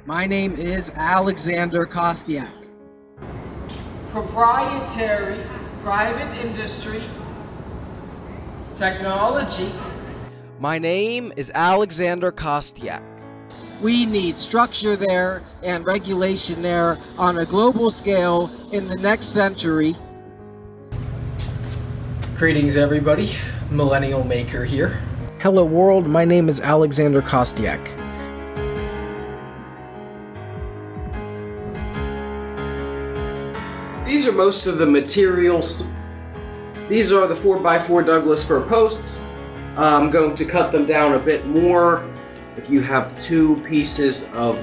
My name is Alexander Kostyak. Proprietary, private industry, technology. My name is Alexander Kostyak. We need structure there and regulation there on a global scale in the next century. Greetings everybody, Millennial Maker here. Hello world, my name is Alexander Kostyak. These are most of the materials. These are the 4x4 Douglas fir posts. I'm going to cut them down a bit more. If you have two pieces of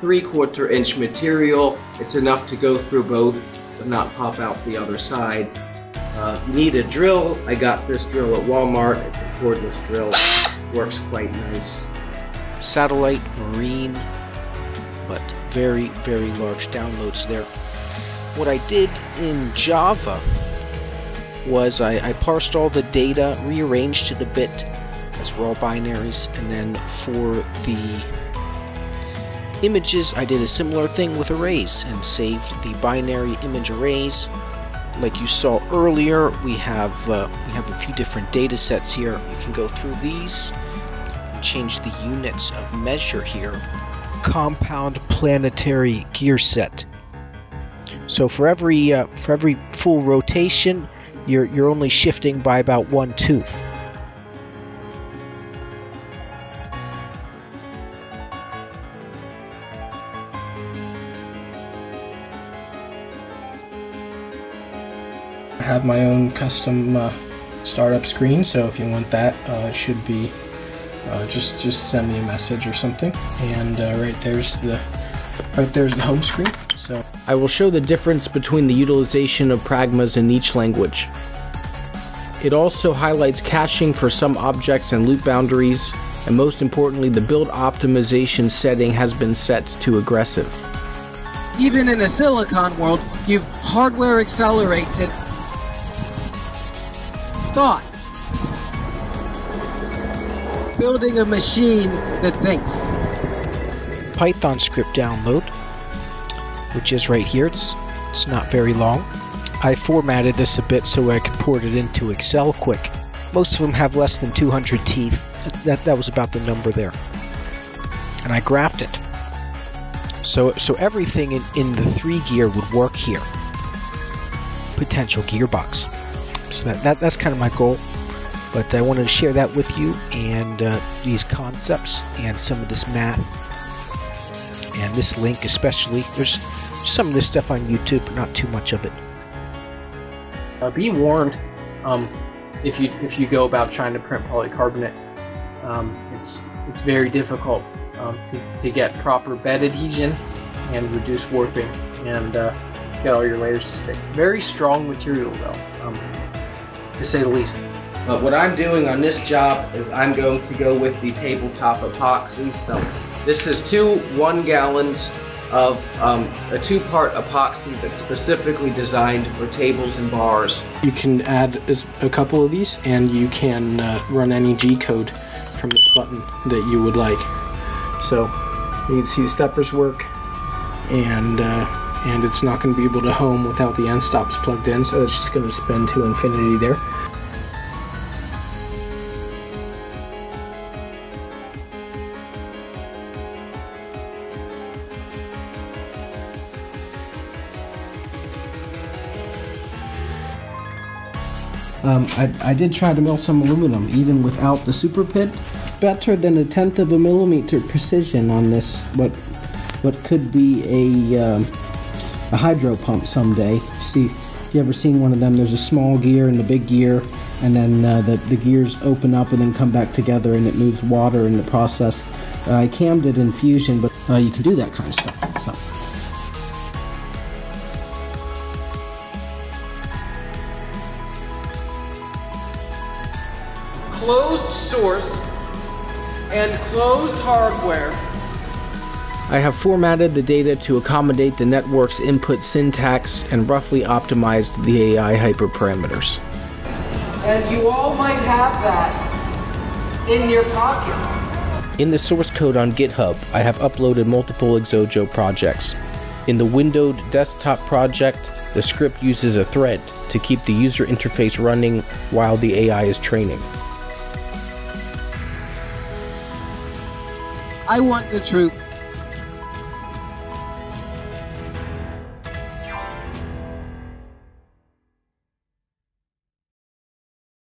3/4 inch material, it's enough to go through both but not pop out the other side. You need a drill. I got this drill at Walmart. It's a cordless drill. Works quite nice. Satellite, marine, but very, very large downloads there. What I did in Java was I parsed all the data, rearranged it a bit as raw binaries, and then for the images I did a similar thing with arrays and saved the binary image arrays. Like you saw earlier, we have a few different data sets here. You can go through these and change the units of measure here. Compound planetary gear set. So for every full rotation, you're only shifting by about 1 tooth. I have my own custom startup screen, so if you want that, it should be just send me a message or something. And right there's the home screen. So I will show the difference between the utilization of pragmas in each language. It also highlights caching for some objects and loop boundaries, and most importantly, the build optimization setting has been set to aggressive. Even in a silicon world, you've hardware accelerated thought. Building a machine that thinks. Python script download, which is right here. It's not very long. I formatted this a bit so I could port it into Excel quick. Most of them have less than 200 teeth. That was about the number there. And I graphed it. So everything in the 3 gear would work here. Potential gearbox. So that's kind of my goal. But I wanted to share that with you, and these concepts and some of this math. And this link especially. There's some of this stuff on YouTube, but not too much of it. Be warned, if you go about trying to print polycarbonate, it's very difficult to get proper bed adhesion and reduce warping and get all your layers to stick. Very strong material though, to say the least. But what I'm doing on this job is I'm going to go with the tabletop epoxy. So this is 2 1-gallons of a 2-part epoxy that's specifically designed for tables and bars. You can add a couple of these, and you can run any G code from this button that you would like. So you can see the steppers work, and it's not going to be able to home without the end stops plugged in, so it's just going to spin to infinity there. I did try to mill some aluminum, even without the super pit. Better than 1/10 of a millimeter precision on this, what could be a hydro pump someday. See, if you ever seen one of them, there's a small gear and the big gear, and then the gears open up and then come back together, and it moves water in the process. I cammed it in Fusion, but you can do that kind of stuff. So. Closed source and closed hardware. I have formatted the data to accommodate the network's input syntax and roughly optimized the AI hyperparameters. And you all might have that in your pocket. In the source code on GitHub, I have uploaded multiple Exojo projects. In the windowed desktop project, the script uses a thread to keep the user interface running while the AI is training. I want the truth.